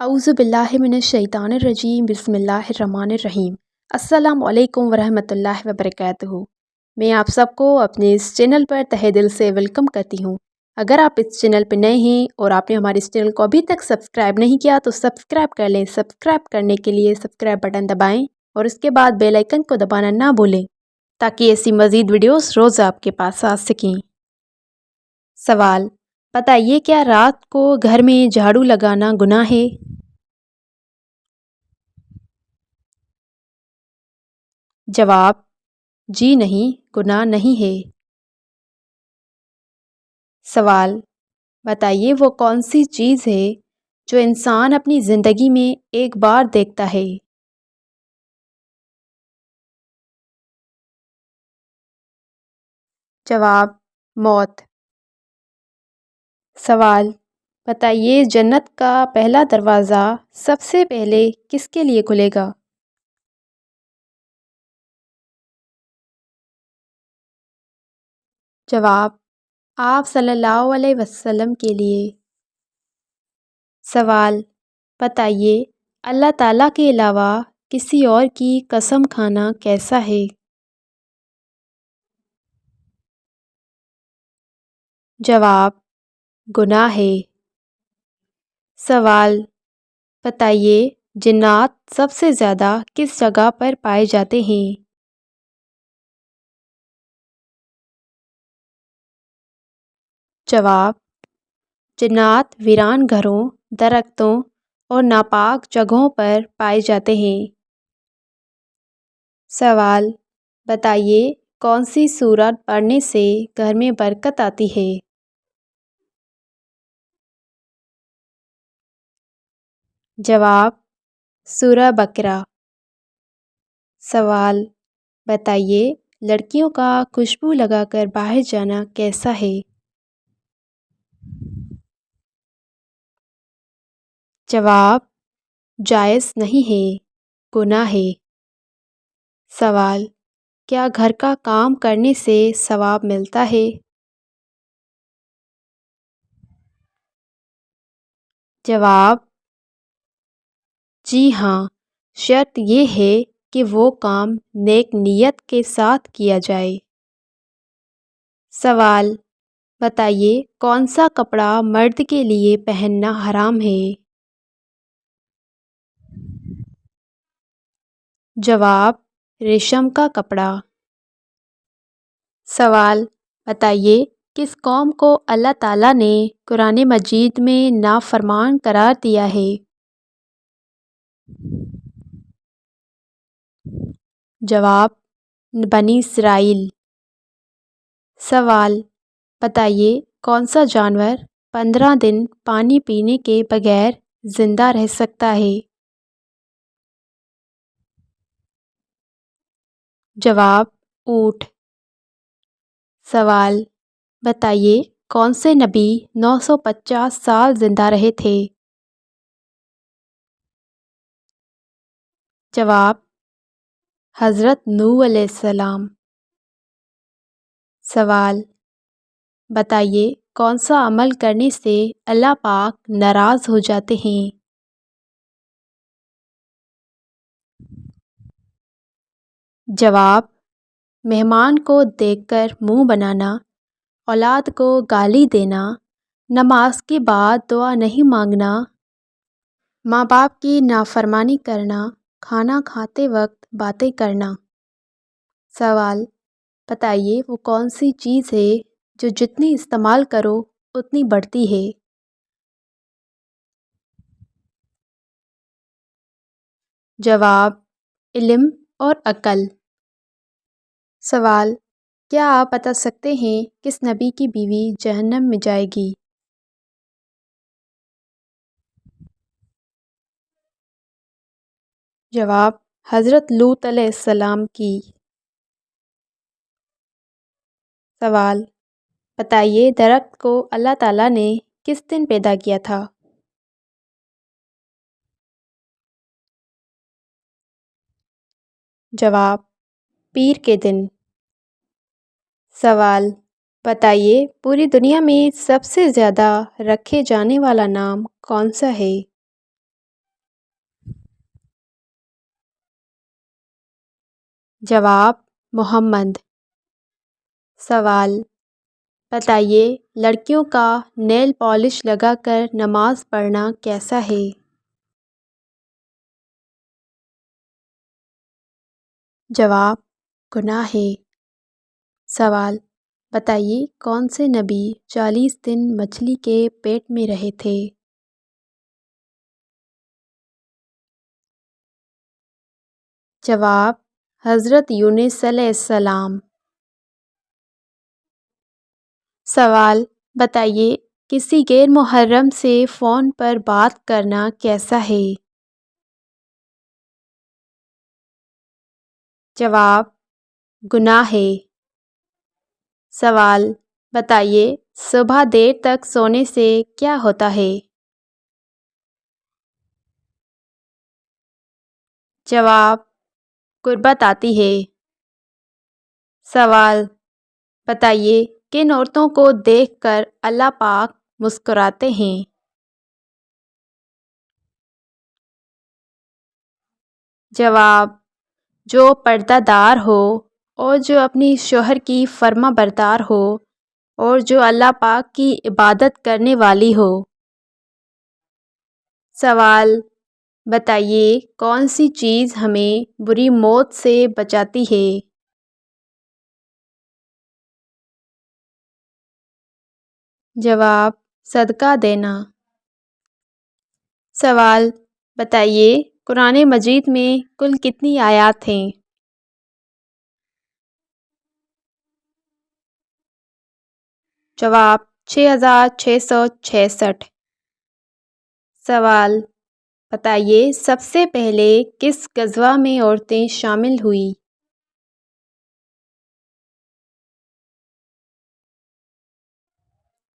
اعوذ باللہ من الشیطان الرجیم، بسم اللہ الرحمن الرحیم۔ السلام علیکم ورحمۃ اللہ وبرکاتہ۔ میں آپ سب کو اپنے اس چینل پر تہہ دل سے ویلکم کرتی ہوں۔ اگر آپ اس چینل پہ نئے ہیں اور آپ نے ہمارے اس چینل کو ابھی تک سبسکرائب نہیں کیا تو سبسکرائب کر لیں۔ سبسکرائب کرنے کے لیے سبسکرائب بٹن دبائیں اور اس کے بعد بیل آئیکن کو دبانا نہ بھولیں تاکہ ایسی مزید ویڈیوز روز آپ کے پاس آ سکیں۔ سوال: بتائیے کیا رات کو گھر میں جھاڑو لگانا گناہ ہے؟ جواب: جی نہیں، گناہ نہیں ہے۔ سوال: بتائیے وہ کون سی چیز ہے جو انسان اپنی زندگی میں ایک بار دیکھتا ہے؟ جواب: موت۔ سوال: بتائیے جنت کا پہلا دروازہ سب سے پہلے کس کے لیے کھلے گا؟ جواب: آپ صلی اللہ علیہ وسلم کے لیے۔ سوال: بتائیے اللہ تعالیٰ کے علاوہ کسی اور کی قسم کھانا کیسا ہے؟ جواب: گناہ ہے۔ سوال: بتائیے جنات سب سے زیادہ کس جگہ پر پائے جاتے ہیں؟ جواب: جنات ویران گھروں، درختوں اور ناپاک جگہوں پر پائے جاتے ہیں۔ سوال: بتائیے کون سی سورت پڑھنے سے گھر میں برکت آتی ہے؟ جواب: سورہ بقرہ۔ سوال: بتائیے لڑکیوں کا خوشبو لگا کر باہر جانا کیسا ہے؟ جواب: جائز نہیں ہے، گناہ ہے۔ سوال: کیا گھر کا کام کرنے سے ثواب ملتا ہے؟ جواب: جی ہاں، شرط یہ ہے کہ وہ کام نیک نیت کے ساتھ کیا جائے۔ سوال: بتائیے کون سا کپڑا مرد کے لیے پہننا حرام ہے؟ جواب: ریشم کا کپڑا۔ سوال: بتائیے کس قوم کو اللہ تعالیٰ نے قرآن مجید میں نافرمان قرار دیا ہے؟ جواب: بنی اسرائیل۔ سوال: بتائیے کون سا جانور 15 دن پانی پینے کے بغیر زندہ رہ سکتا ہے؟ جواب: اونٹ۔ سوال: بتائیے کون سے نبی 950 سال زندہ رہے تھے؟ جواب: حضرت نوح علیہ السلام۔ سوال: بتائیے کون سا عمل کرنے سے اللہ پاک ناراض ہو جاتے ہیں؟ جواب: مہمان کو دیکھ کر منہ بنانا، اولاد کو گالی دینا، نماز کے بعد دعا نہیں مانگنا، ماں باپ کی نافرمانی کرنا، کھانا کھاتے وقت باتیں کرنا۔ سوال: بتائیے وہ کون سی چیز ہے جو جتنی استعمال کرو اتنی بڑھتی ہے؟ جواب: علم اور عقل۔ سوال: کیا آپ بتا سکتے ہیں کس نبی کی بیوی جہنم میں جائے گی؟ جواب: حضرت لوط علیہ السلام کی۔ سوال: بتائیے درخت کو اللہ تعالیٰ نے کس دن پیدا کیا تھا؟ جواب: پیر کے دن۔ سوال: بتائیے پوری دنیا میں سب سے زیادہ رکھے جانے والا نام کون سا ہے؟ جواب: محمد۔ سوال: بتائیے لڑکیوں کا نیل پالش لگا کر نماز پڑھنا کیسا ہے؟ جواب: گناہ ہے۔ سوال: بتائیے کون سے نبی 40 دن مچھلی کے پیٹ میں رہے تھے؟ جواب: حضرت یونس علیہ السلام۔ سوال: بتائیے کسی غیر محرم سے فون پر بات کرنا کیسا ہے؟ جواب: گناہ ہے۔ سوال: بتائیے صبح دیر تک سونے سے کیا ہوتا ہے؟ جواب: غربت آتی ہے۔ سوال: بتائیے کن عورتوں کو دیکھ کر اللہ پاک مسکراتے ہیں؟ جواب: جو پردہ دار ہو اور جو اپنی شوہر کی فرما بردار ہو اور جو اللہ پاک کی عبادت کرنے والی ہو۔ سوال: بتائیے کون سی چیز ہمیں بری موت سے بچاتی ہے؟ جواب: صدقہ دینا۔ سوال: بتائیے قرآن مجید میں کل کتنی آیات ہیں؟ جواب: 6666۔ سوال: بتائیے سب سے پہلے کس غزوہ میں عورتیں شامل ہوئیں؟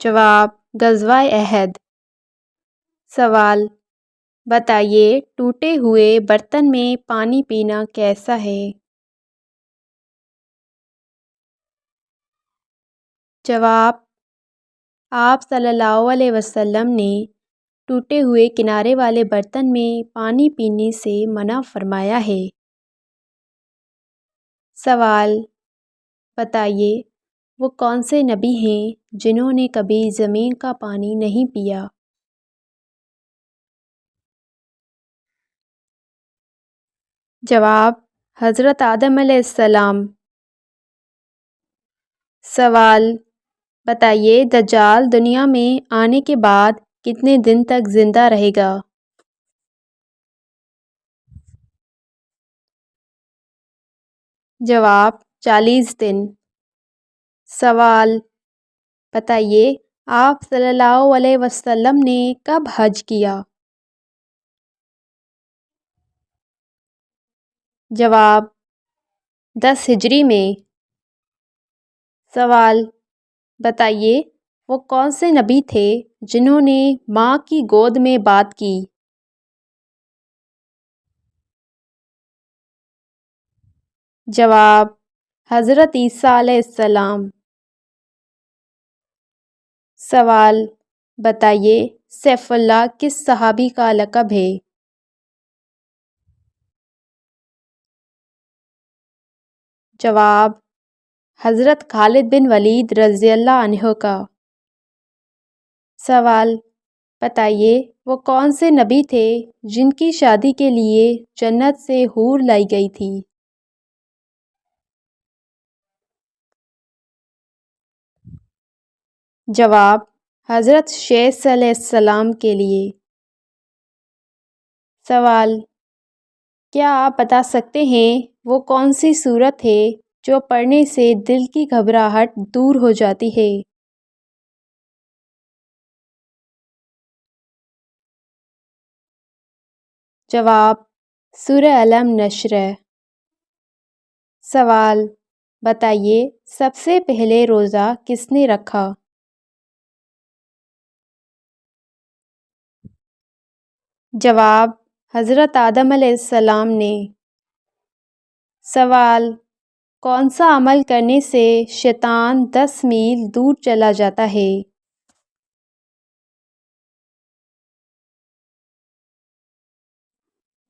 جواب: غزوہ احد۔ سوال: بتائیے ٹوٹے ہوئے برتن میں پانی پینا کیسا ہے؟ جواب: آپ صلی اللہ علیہ وسلم نے ٹوٹے ہوئے کنارے والے برتن میں پانی پینے سے منع فرمایا ہے۔ سوال: بتائیے وہ کون سے نبی ہیں جنہوں نے کبھی زمین کا پانی نہیں پیا؟ جواب: حضرت آدم علیہ السلام۔ سوال: بتائیے دجال دنیا میں آنے کے بعد کتنے دن تک زندہ رہے گا؟ جواب: 40 دن۔ سوال: بتائیے آپ صلی اللہ علیہ وسلم نے کب حج کیا؟ جواب: 10 ہجری میں۔ سوال: بتائیے وہ کون سے نبی تھے جنہوں نے ماں کی گود میں بات کی؟ جواب: حضرت عیسیٰ علیہ السلام۔ سوال: بتائیے سیف اللہ کس صحابی کا لقب ہے؟ جواب: حضرت خالد بن ولید رضی اللہ عنہ کا۔ سوال: بتائیے وہ کون سے نبی تھے جن کی شادی کے لیے جنت سے حور لائی گئی تھی؟ جواب: حضرت شیث علیہ السلام کے لیے۔ سوال: کیا آپ بتا سکتے ہیں وہ کون سی سورت ہے جو پڑھنے سے دل کی گھبراہٹ دور ہو جاتی ہے؟ جواب: سورہ الم نشر۔ سوال: بتائیے سب سے پہلے روزہ کس نے رکھا؟ جواب: حضرت آدم علیہ السلام نے۔ سوال: کون سا عمل کرنے سے شیطان 10 میل دور چلا جاتا ہے؟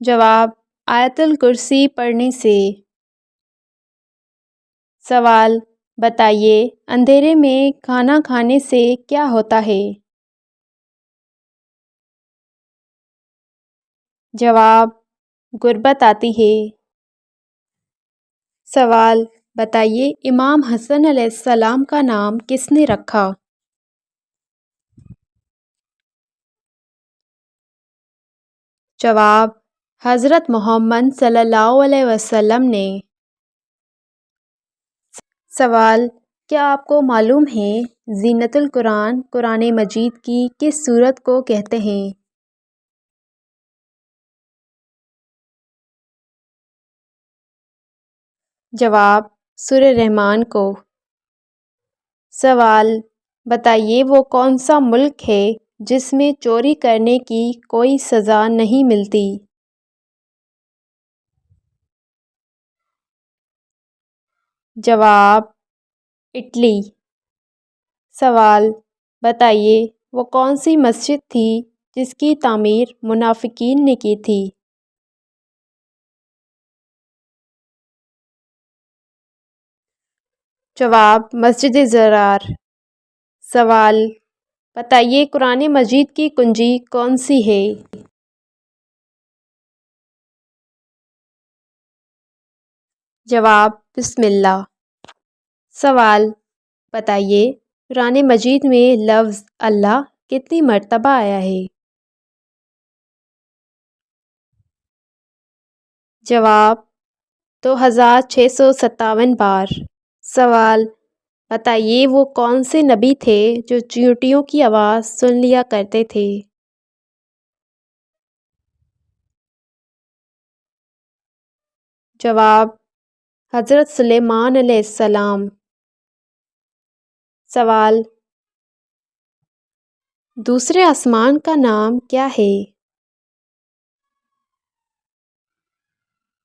جواب: آیت الکرسی پڑھنے سے۔ سوال: بتائیے اندھیرے میں کھانا کھانے سے کیا ہوتا ہے؟ جواب: غربت آتی ہے۔ سوال: بتائیے امام حسن علیہ السلام کا نام کس نے رکھا؟ جواب: حضرت محمد صلی اللہ علیہ وسلم نے۔ سوال: کیا آپ کو معلوم ہے زینت القرآن قرآن مجید کی کس سورت کو کہتے ہیں؟ جواب: سورہ رحمان کو۔ سوال: بتائیے وہ کون سا ملک ہے جس میں چوری کرنے کی کوئی سزا نہیں ملتی؟ جواب: اٹلی۔ سوال: بتائیے وہ کون سی مسجد تھی جس کی تعمیر منافقین نے کی تھی؟ جواب: مسجد ضرار۔ سوال: بتائیے قرآن مجید کی کنجی کون سی ہے؟ جواب: بسم اللہ۔ سوال: بتائیے قرآن مجید میں لفظ اللہ کتنی مرتبہ آیا ہے؟ جواب: 2657 بار۔ سوال: بتائیے وہ کون سے نبی تھے جو چیونٹیوں کی آواز سن لیا کرتے تھے؟ جواب: حضرت سلیمان علیہ السلام۔ سوال: دوسرے آسمان کا نام کیا ہے؟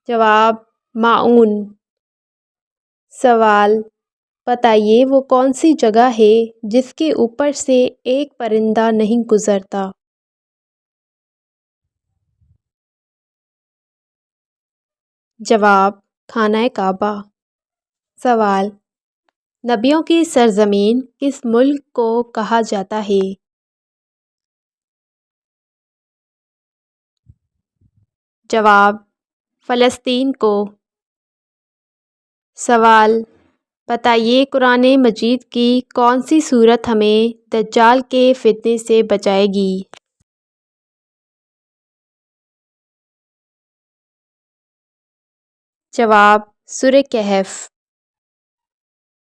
جواب: ماعون۔ سوال: بتائیے وہ کون سی جگہ ہے جس کے اوپر سے ایک پرندہ نہیں گزرتا؟ جواب: خانہ کعبہ۔ سوال: نبیوں کی سرزمین کس ملک کو کہا جاتا ہے؟ جواب: فلسطین کو۔ سوال: بتائیے قرآن مجید کی کون سی سورت ہمیں دجال کے فتنے سے بچائے گی؟ جواب: سورہ کہف۔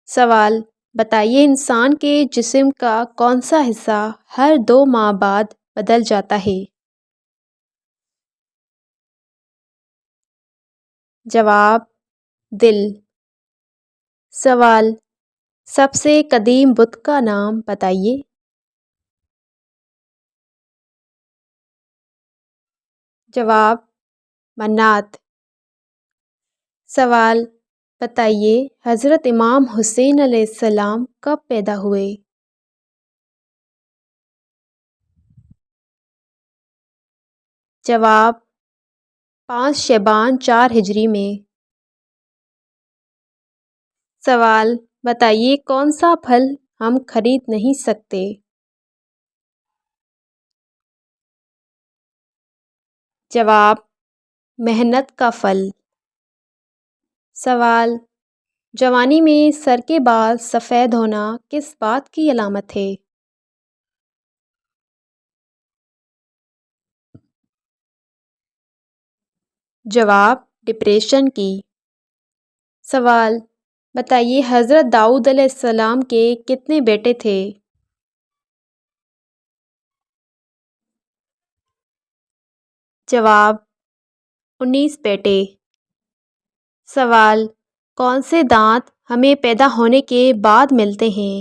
سوال: بتائیے انسان کے جسم کا کون سا حصہ ہر 2 ماہ بعد بدل جاتا ہے؟ جواب: دل۔ سوال: سب سے قدیم بت کا نام بتائیے۔ جواب: منات۔ سوال: بتائیے حضرت امام حسین علیہ السلام کب پیدا ہوئے؟ جواب: 5 شعبان 4 ہجری میں۔ سوال: بتائیے کون سا پھل ہم خرید نہیں سکتے؟ جواب: محنت کا پھل۔ سوال: جوانی میں سر کے بال سفید ہونا کس بات کی علامت ہے؟ جواب: ڈپریشن کی۔ سوال: بتائیے حضرت داؤد علیہ السلام کے کتنے بیٹے تھے؟ جواب: 19 بیٹے۔ سوال: کون سے دانت ہمیں پیدا ہونے کے بعد ملتے ہیں؟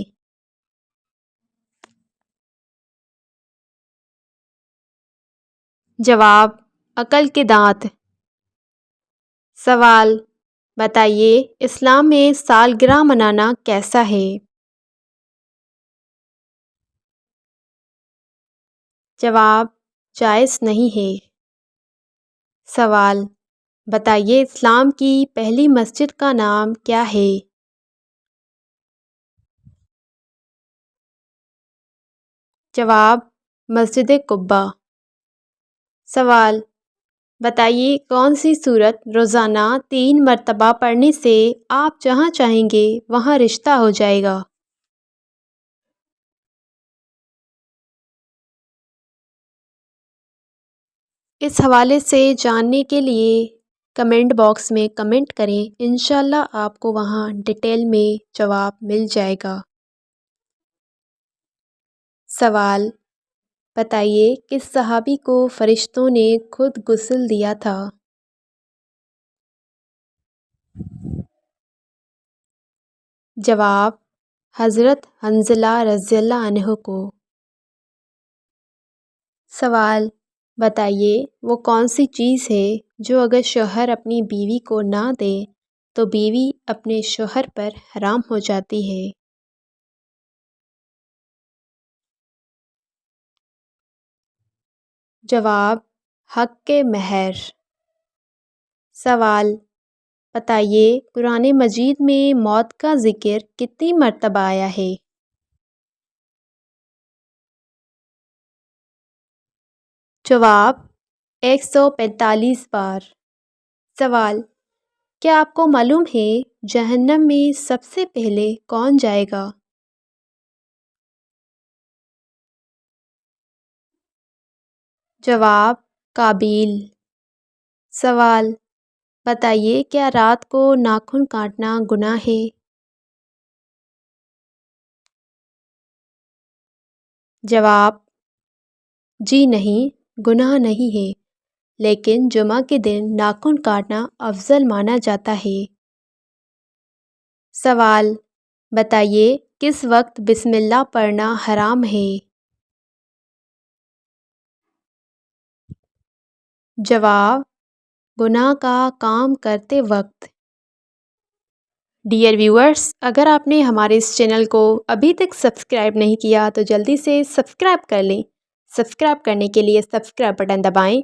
جواب: عقل کے دانت۔ سوال: بتائیے اسلام میں سالگرہ منانا کیسا ہے؟ جواب: جائز نہیں ہے۔ سوال: بتائیے اسلام کی پہلی مسجد کا نام کیا ہے؟ جواب: مسجد قباء۔ سوال: بتائیے کون سی سورت روزانہ 3 مرتبہ پڑھنے سے آپ جہاں چاہیں گے وہاں رشتہ ہو جائے گا؟ اس حوالے سے جاننے کے لیے کمنٹ باکس میں کمنٹ کریں، انشاءاللہ آپ کو وہاں ڈیٹیل میں جواب مل جائے گا۔ سوال: بتائیے کس صحابی کو فرشتوں نے خود غسل دیا تھا؟ جواب: حضرت حنظلہ رضی اللہ عنہ کو۔ سوال: بتائیے وہ کون سی چیز ہے جو اگر شوہر اپنی بیوی کو نہ دے تو بیوی اپنے شوہر پر حرام ہو جاتی ہے؟ جواب: حق مہر۔ سوال: بتائیے قرآن مجید میں موت کا ذکر کتنی مرتبہ آیا ہے؟ جواب: 145 بار۔ سوال: کیا آپ کو معلوم ہے جہنم میں سب سے پہلے کون جائے گا؟ جواب: قابیل۔ سوال: بتائیے کیا رات کو ناخن کاٹنا گناہ ہے؟ جواب: جی نہیں، گناہ نہیں ہے، لیکن جمعہ کے دن ناخن کاٹنا افضل مانا جاتا ہے۔ سوال: بتائیے کس وقت بسم اللہ پڑھنا حرام ہے؟ جواب: گناہ کا کام کرتے وقت۔ ڈیئر ویورز، اگر آپ نے ہمارے اس چینل کو ابھی تک سبسکرائب نہیں کیا تو جلدی سے سبسکرائب کر لیں۔ سبسکرائب کرنے کے لیے سبسکرائب بٹن دبائیں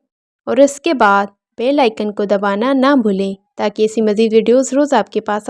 اور اس کے بعد بیل آئیکن کو دبانا نہ بھولیں تاکہ ایسی مزید ویڈیوز روز آپ کے پاس